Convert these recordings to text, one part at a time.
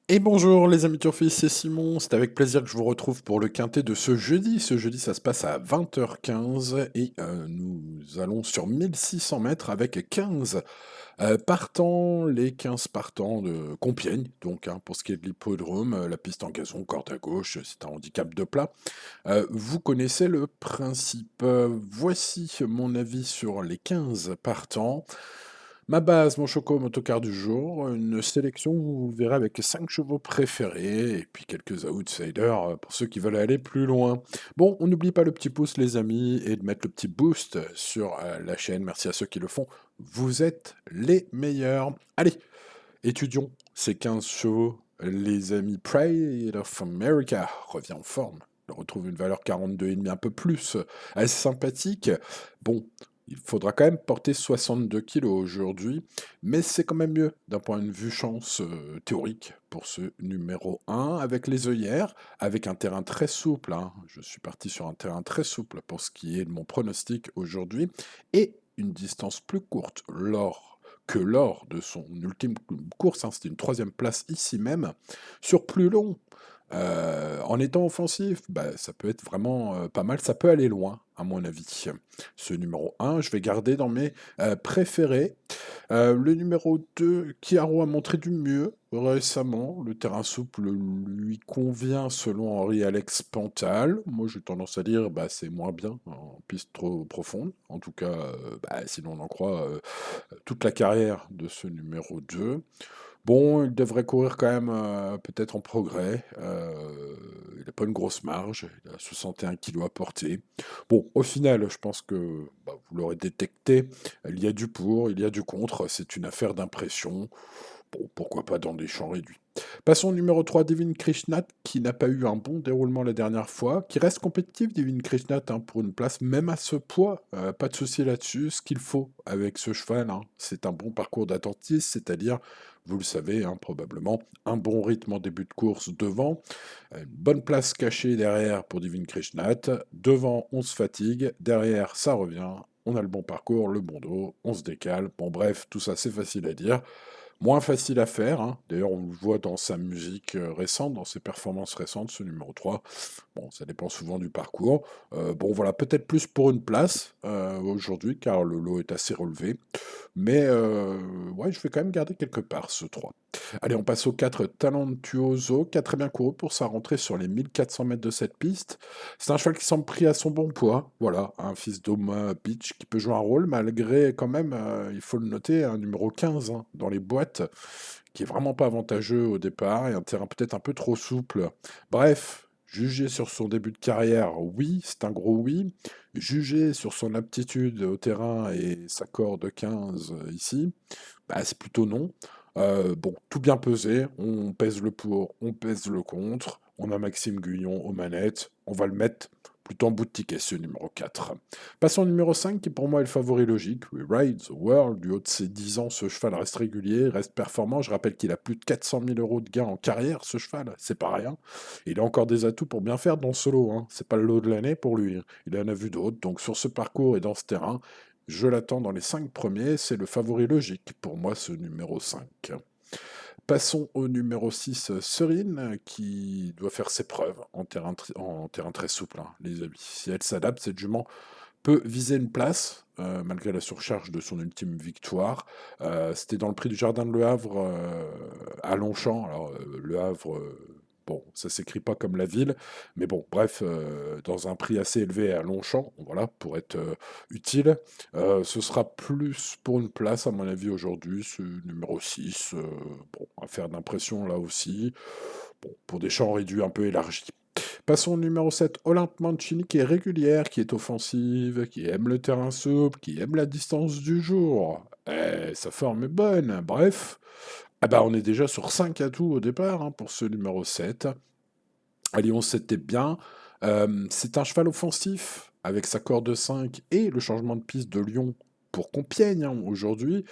Et bonjour les amis turfistes, c'est Simon, c'est avec plaisir que je vous retrouve pour le quintet de ce jeudi. Ce jeudi ça se passe à 20h15 et nous allons sur 1600 mètres avec 15 partants, les 15 partants de Compiègne, donc pour ce qui est de l'hippodrome, la piste en gazon, corde à gauche, c'est un handicap de plat. Vous connaissez le principe, voici mon avis sur les 15 partants. Ma base, mon choco motocar du jour, une sélection où vous verrez avec 5 chevaux préférés et puis quelques outsiders pour ceux qui veulent aller plus loin. Bon, on n'oublie pas le petit pouce les amis et de mettre le petit boost sur la chaîne. Merci à ceux qui le font. Vous êtes les meilleurs. Allez, étudions ces 15 chevaux. Les amis Pride of America revient en forme. Il retrouve une valeur 42,5 un peu plus. Assez sympathique. Bon, il faudra quand même porter 62 kilos aujourd'hui, mais c'est quand même mieux d'un point de vue chance théorique pour ce numéro 1 avec les œillères, avec un terrain très souple. Hein. Je suis parti sur un terrain très souple pour ce qui est de mon pronostic aujourd'hui et une distance plus courte lors de son ultime course. Hein. C'était une troisième place ici même. Sur plus long, en étant offensif, bah, ça peut être vraiment pas mal, ça peut aller loin, à mon avis. Ce numéro 1, je vais garder dans mes préférés. Le numéro 2, Kiaro a montré du mieux récemment. Le terrain souple lui convient selon Henri-Alex Pantal. Moi, j'ai tendance à dire bah, c'est moins bien en piste trop profonde. En tout cas, bah, sinon on en croit toute la carrière de ce numéro 2. Bon, il devrait courir quand même peut-être en progrès. Il n'a pas une grosse marge. Il a 61 kilos à porter. Bon, au final, je pense que bah, vous l'aurez détecté. Il y a du pour, il y a du contre. C'est une affaire d'impression. Bon, pourquoi pas dans des champs réduits. Passons au numéro 3, Devin Krishnat, qui n'a pas eu un bon déroulement la dernière fois, qui reste compétitif, Devin Krishnat, hein, pour une place, même à ce poids. Pas de souci là-dessus. Ce qu'il faut avec ce cheval, hein, c'est un bon parcours d'attentisme, c'est-à-dire, vous le savez hein, probablement, un bon rythme en début de course devant, une bonne place cachée derrière pour Devin Krishnat. Devant, on se fatigue. Derrière, ça revient. On a le bon parcours, le bon dos, on se décale. Bon, bref, tout ça, c'est facile à dire. Moins facile à faire, hein. D'ailleurs, on le voit dans sa musique récente, dans ses performances récentes, ce numéro 3. Bon, ça dépend souvent du parcours. Bon, voilà, peut-être plus pour une place aujourd'hui, car le lot est assez relevé. Mais ouais, je vais quand même garder quelque part ce 3. Allez, on passe au 4, Talentuoso, qui a très bien couru pour sa rentrée sur les 1400 mètres de cette piste. C'est un cheval qui semble pris à son bon poids. Voilà, un fils d'Oma Beach qui peut jouer un rôle, malgré quand même, il faut le noter, un numéro 15 hein, dans les boîtes, qui est vraiment pas avantageux au départ, et un terrain peut-être un peu trop souple. Bref, jugé sur son début de carrière, oui, c'est un gros oui. Jugé sur son aptitude au terrain et sa corde 15 ici, bah, c'est plutôt non. Bon, tout bien pesé, on pèse le pour, on pèse le contre, on a Maxime Guyon aux manettes, on va le mettre plutôt en bout de ticket, ce numéro 4. Passons au numéro 5, qui pour moi est le favori logique. We Ride the World, du haut de ses 10 ans, ce cheval reste régulier, reste performant. Je rappelle qu'il a plus de 400 000 euros de gains en carrière, ce cheval, c'est pas rien. Il a encore des atouts pour bien faire dans ce lot, hein. C'est pas le lot de l'année pour lui, hein. Il en a vu d'autres, donc sur ce parcours et dans ce terrain, je l'attends dans les 5 premiers, c'est le favori logique pour moi, ce numéro 5. Passons au numéro 6, Serine, qui doit faire ses preuves en terrain très souple, hein, les amis. Si elle s'adapte, cette jument peut viser une place, malgré la surcharge de son ultime victoire. C'était dans le prix du Jardin de Le Havre, à Longchamp. Alors, Le Havre, bon, ça s'écrit pas comme la ville, mais bon, bref, dans un prix assez élevé à Longchamp, voilà, pour être utile. Ce sera plus pour une place, à mon avis, aujourd'hui, ce numéro 6. Bon, affaire d'impression là aussi. Bon, pour des champs réduits un peu élargis. Passons au numéro 7, Olympe Mancini, qui est régulière, qui est offensive, qui aime le terrain souple, qui aime la distance du jour. Sa forme est bonne. Bref, ah bah on est déjà sur 5 atouts au départ hein, pour ce numéro 7. À Lyon, c'était bien. C'est un cheval offensif, avec sa corde 5 et le changement de piste de Lyon pour Compiègne, hein, aujourd'hui.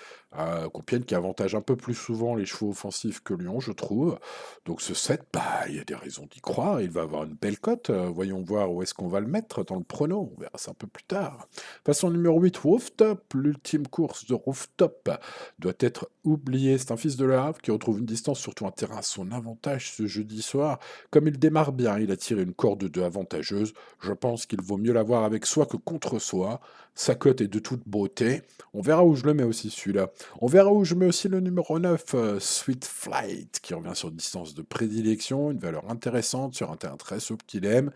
Compiègne qui avantage un peu plus souvent les chevaux offensifs que Lyon, je trouve. Donc ce 7, bah, il y a des raisons d'y croire. Il va avoir une belle cote. Voyons voir où est-ce qu'on va le mettre dans le prono. On verra ça un peu plus tard. Passons au numéro 8, Rooftop. L'ultime course de Rooftop doit être oubliée. C'est un fils de Le Havre qui retrouve une distance, surtout un terrain à son avantage ce jeudi soir. Comme il démarre bien, il a tiré une corde 2 avantageuse. Je pense qu'il vaut mieux l'avoir avec soi que contre soi. Sa cote est de toute beauté. On verra où je le mets aussi celui-là. On verra où je mets aussi le numéro 9, Sweet Flight, qui revient sur une distance de prédilection, une valeur intéressante sur un terrain très souple qu'il aime.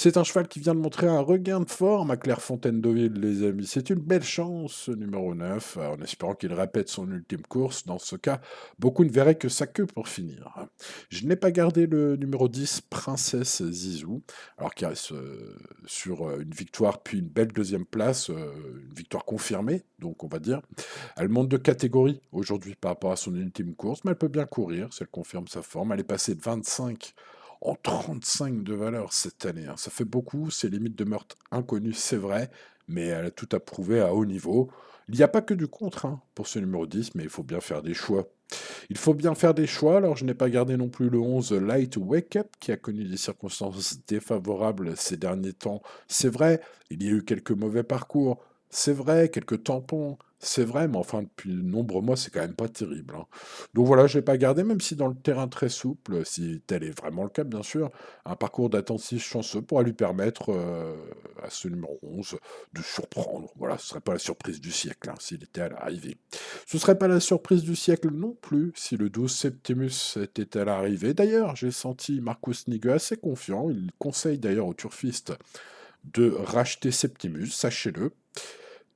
C'est un cheval qui vient de montrer un regain de forme à Clairefontaine-Deauville, les amis. C'est une belle chance, ce numéro 9, en espérant qu'il répète son ultime course. Dans ce cas, beaucoup ne verraient que sa queue pour finir. Je n'ai pas gardé le numéro 10, Princesse Zizou, alors qu'il reste sur une victoire puis une belle deuxième place, une victoire confirmée, donc on va dire. Elle monte de catégorie aujourd'hui par rapport à son ultime course, mais elle peut bien courir si elle confirme sa forme. Elle est passée de 25 en 35 de valeur cette année, hein. Ça fait beaucoup, ses limites de meurtre inconnues, c'est vrai, mais elle a tout à prouver à haut niveau. Il n'y a pas que du contre, hein, pour ce numéro 10, mais il faut bien faire des choix. Il faut bien faire des choix, alors je n'ai pas gardé non plus le 11 Light Wake Up, qui a connu des circonstances défavorables ces derniers temps. C'est vrai, il y a eu quelques mauvais parcours, c'est vrai, quelques tampons, c'est vrai, mais enfin, depuis de nombreux mois, c'est quand même pas terrible, hein. Donc voilà, je ne l'ai pas gardé, même si dans le terrain très souple, si tel est vraiment le cas, bien sûr, un parcours d'attentif chanceux pourra lui permettre à ce numéro 11 de surprendre. Voilà, ce ne serait pas la surprise du siècle, hein, s'il était à l'arrivée. Ce ne serait pas la surprise du siècle non plus si le 12 Septimus était à l'arrivée. D'ailleurs, j'ai senti Marcus Nigue assez confiant. Il conseille d'ailleurs aux turfistes de racheter Septimus, sachez-le.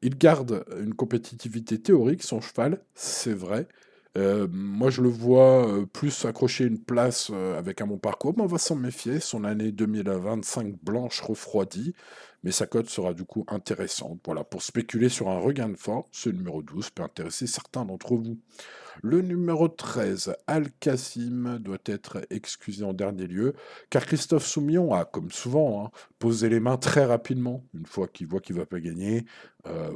Il garde une compétitivité théorique, son cheval, c'est vrai. Moi, je le vois plus accrocher une place avec un bon parcours, mais on va s'en méfier. Son année 2025 blanche refroidie, mais sa cote sera du coup intéressante. Voilà, pour spéculer sur un regain de forme, ce numéro 12 peut intéresser certains d'entre vous. Le numéro 13, Al-Kassim, doit être excusé en dernier lieu, car Christophe Soumillon a, comme souvent, hein, posé les mains très rapidement, une fois qu'il voit qu'il ne va pas gagner.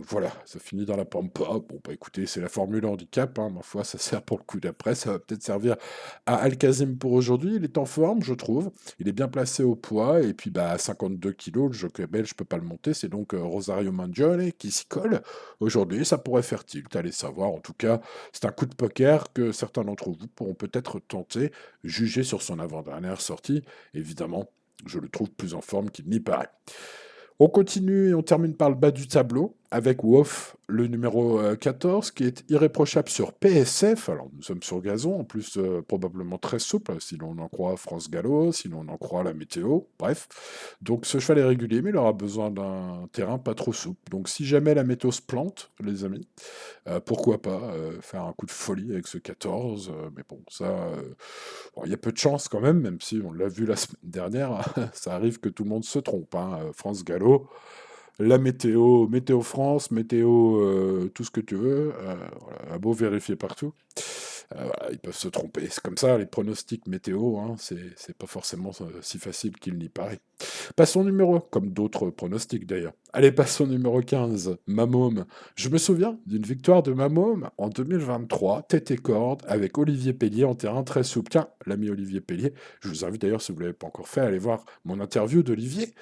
Voilà, ça finit dans la pampa. Bon, bah écoutez, c'est la formule handicap, hein, ma foi, ça sert pour le coup d'après, ça va peut-être servir à Al-Kassim pour aujourd'hui. Il est en forme, je trouve. Il est bien placé au poids, et puis bah, à 52 kilos, le jockey belge, je peux pas le monter, c'est donc Rosario Mangione qui s'y colle. Aujourd'hui, ça pourrait faire tilt, allez savoir. En tout cas, c'est un coup de poker que certains d'entre vous pourront peut-être tenter, juger sur son avant-dernière sortie. Évidemment, je le trouve plus en forme qu'il n'y paraît. On continue et on termine par le bas du tableau avec Woff, le numéro 14, qui est irréprochable sur PSF. Alors, nous sommes sur gazon, en plus probablement très souple, si l'on en croit France Gallo, si l'on en croit la météo, bref. Donc, ce cheval est régulier, mais il aura besoin d'un terrain pas trop souple. Donc, si jamais la météo se plante, les amis, pourquoi pas faire un coup de folie avec ce 14, mais bon, ça, bon, il y a peu de chance quand même, même si on l'a vu la semaine dernière, ça arrive que tout le monde se trompe, hein. France Gallo, la météo, Météo France, météo tout ce que tu veux, voilà, à beau vérifier partout. Voilà, ils peuvent se tromper. C'est comme ça, les pronostics météo, hein, c'est pas forcément si facile qu'il n'y paraît. Passons au numéro, comme d'autres pronostics d'ailleurs. Allez, passons au numéro 15, Mamôme. Je me souviens d'une victoire de Mamôme en 2023, tête et corde, avec Olivier Pellier en terrain très souple. Tiens, l'ami Olivier Pellier, je vous invite d'ailleurs, si vous ne l'avez pas encore fait, à aller voir mon interview d'Olivier,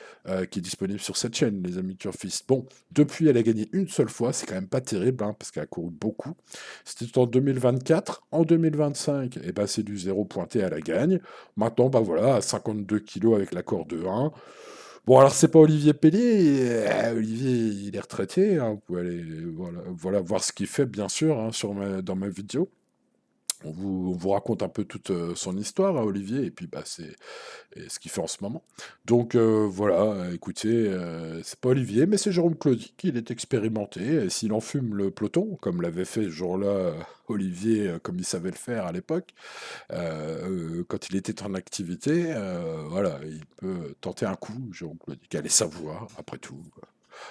qui est disponible sur cette chaîne, les amis turfistes. Bon, depuis, elle a gagné une seule fois, c'est quand même pas terrible, hein, parce qu'elle a couru beaucoup. C'était en 2024. En 2025, eh ben, c'est du zéro pointé à la gagne. Maintenant, bah voilà, à 52 kilos avec la corde 1. Bon, alors c'est pas Olivier Pellier. Olivier, il est retraité, hein. Vous pouvez aller voilà, voir ce qu'il fait, bien sûr, hein, dans ma vidéo. On vous raconte un peu toute son histoire à Olivier, et puis bah, c'est ce qu'il fait en ce moment. Donc voilà, écoutez, c'est pas Olivier, mais c'est Jérôme Claudy, il est expérimenté. Et s'il enfume le peloton, comme l'avait fait ce jour-là Olivier, comme il savait le faire à l'époque, quand il était en activité, voilà, il peut tenter un coup, Jérôme Claudy, allez savoir, après tout.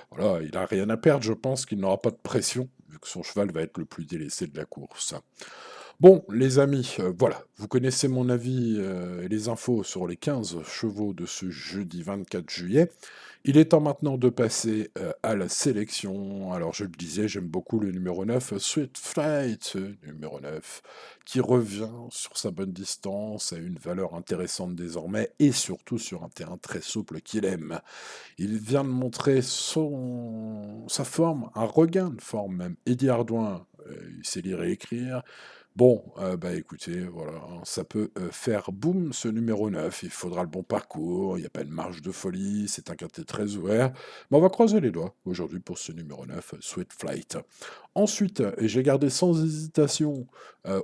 Voilà, il n'a rien à perdre, je pense qu'il n'aura pas de pression, vu que son cheval va être le plus délaissé de la course. Bon, les amis, voilà, vous connaissez mon avis et les infos sur les 15 chevaux de ce jeudi 24 juillet. Il est temps maintenant de passer à la sélection. Alors, je le disais, j'aime beaucoup le numéro 9, Sweet Flight, numéro 9, qui revient sur sa bonne distance, à une valeur intéressante désormais, et surtout sur un terrain très souple qu'il aime. Il vient de montrer sa forme, un regain de forme même. Eddie Ardouin, il sait lire et écrire. Bon, bah, écoutez, voilà, hein, ça peut, faire boum ce numéro 9. Il faudra le bon parcours, il y a pas de marge de folie, c'est un quintet très ouvert. Mais on va croiser les doigts aujourd'hui pour ce numéro 9, Sweet Flight. Ensuite, j'ai gardé sans hésitation,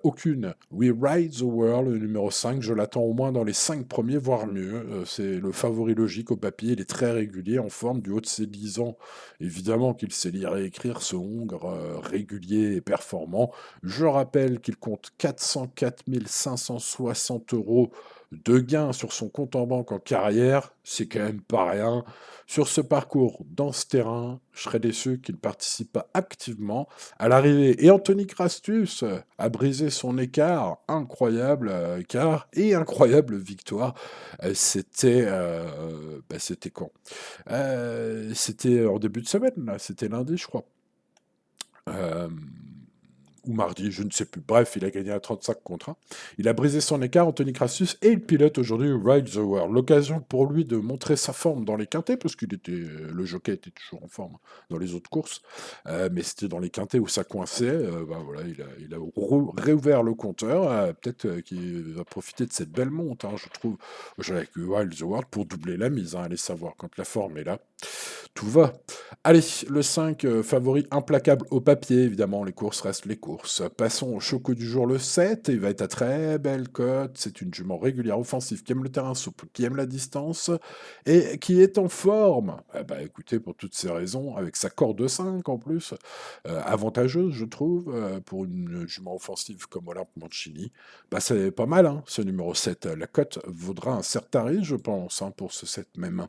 aucune, We Ride the World, le numéro 5. Je l'attends au moins dans les 5 premiers, voire mieux. C'est le favori logique au papier, il est très régulier, en forme, du haut de ses 10 ans. Évidemment qu'il sait lire et écrire, ce Hongre, régulier et performant. Je rappelle qu'il compte 404 560 € de gains sur son compte en banque en carrière. C'est quand même pas rien. Sur ce parcours, dans ce terrain, je serais déçu qu'il ne participe pas activement à l'arrivée. Et Anthony Crastus a brisé son écart, incroyable écart et incroyable victoire. C'était quand C'était en début de semaine, là, c'était lundi, je crois. Euh, ou mardi, je ne sais plus. Bref, il a gagné à 35 contre 1. Il a brisé son écart, Anthony Crassus, et il pilote aujourd'hui Ride the World. L'occasion pour lui de montrer sa forme dans les quintés, parce que le jockey était toujours en forme dans les autres courses, mais c'était dans les quintés où ça coinçait. Voilà, il a réouvert le compteur. Peut-être qu'il va profiter de cette belle monte, hein, je trouve, avec Ride the World pour doubler la mise. Allez savoir quand la forme est là. Tout va. Allez, le 5, favori implacable au papier, évidemment, les courses restent les courses. Passons au choco du jour, le 7, il va être à très belle cote. C'est une jument régulière, offensive, qui aime le terrain souple, qui aime la distance et qui est en forme. Eh ben, écoutez, pour toutes ces raisons, avec sa corde de 5 en plus, avantageuse, je trouve, pour une jument offensive comme Olympe Mancini, bah, c'est pas mal, hein, ce numéro 7. La cote vaudra un certain risque, je pense, hein, pour ce 7 même.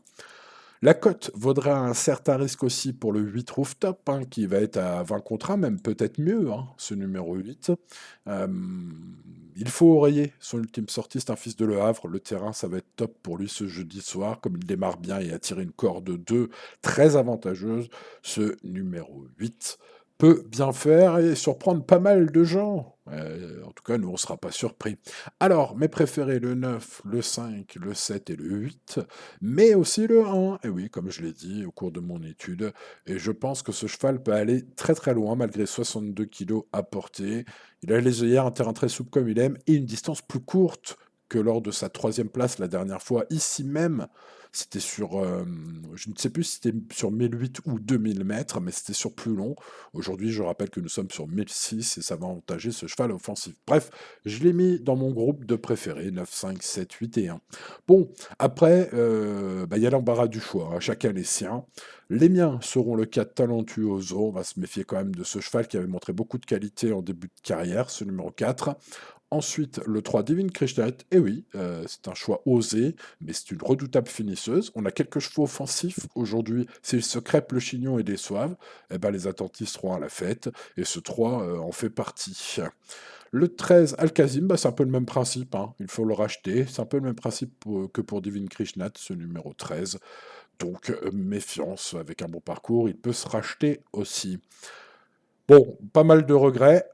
La cote vaudra un certain risque aussi pour le 8 Rooftop, hein, qui va être à 20 contre 1, même peut-être mieux, hein, ce numéro 8. Euh, il faut oreiller son ultime sortie, c'est un fils de Le Havre. Le terrain, ça va être top pour lui ce jeudi soir, comme il démarre bien et a tiré une corde 2 très avantageuse. Ce numéro 8 peut bien faire et surprendre pas mal de gens. En tout cas, nous, on ne sera pas surpris. Alors, mes préférés, le 9, le 5, le 7 et le 8, mais aussi le 1. Et oui, comme je l'ai dit au cours de mon étude, et je pense que ce cheval peut aller très très loin malgré 62 kilos à porter. Il a les œillères, un terrain très souple comme il aime, et une distance plus courte que lors de sa troisième place la dernière fois, ici même. C'était sur, je ne sais plus si c'était sur 1008 ou 2000 mètres, mais c'était sur plus long. Aujourd'hui, je rappelle que nous sommes sur 1006 et ça va avantager ce cheval offensif. Bref, je l'ai mis dans mon groupe de préférés, 9, 5, 7, 8 et 1. Bon, après, il y a l'embarras du choix, hein, chacun les siens. Les miens seront le 4 Talentuoso. On va se méfier quand même de ce cheval qui avait montré beaucoup de qualité en début de carrière, ce numéro 4. Ensuite, le 3, Divine Krishna. Et oui, c'est un choix osé, mais c'est une redoutable finisseuse. On a quelques chevaux offensifs aujourd'hui. S'ils se crêpent le chignon et déçoivent, eh ben, les attentifs seront à la fête. Et ce 3 en fait partie. Le 13, Al-Kazim, bah, c'est un peu le même principe, hein. Il faut le racheter. C'est un peu le même principe que pour Divine Krishnat, ce numéro 13. Donc, méfiance, avec un bon parcours, il peut se racheter aussi. Bon, pas mal de regrets.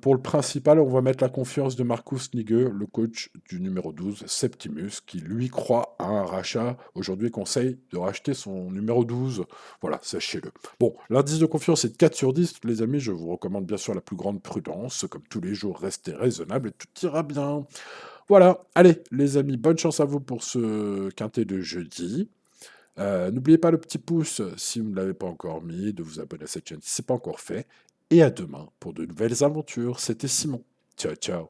Pour le principal, on va mettre la confiance de Marcus Nigel, le coach du numéro 12, Septimus, qui lui croit à un rachat. Aujourd'hui, conseille de racheter son numéro 12. Voilà, sachez-le. Bon, l'indice de confiance est de 4 sur 10, les amis. Je vous recommande bien sûr la plus grande prudence. Comme tous les jours, restez raisonnable et tout ira bien. Voilà, allez, les amis, bonne chance à vous pour ce quintet de jeudi. N'oubliez pas le petit pouce si vous ne l'avez pas encore mis, de vous abonner à cette chaîne si ce n'est pas encore fait. Et à demain pour de nouvelles aventures. C'était Simon. Ciao, ciao.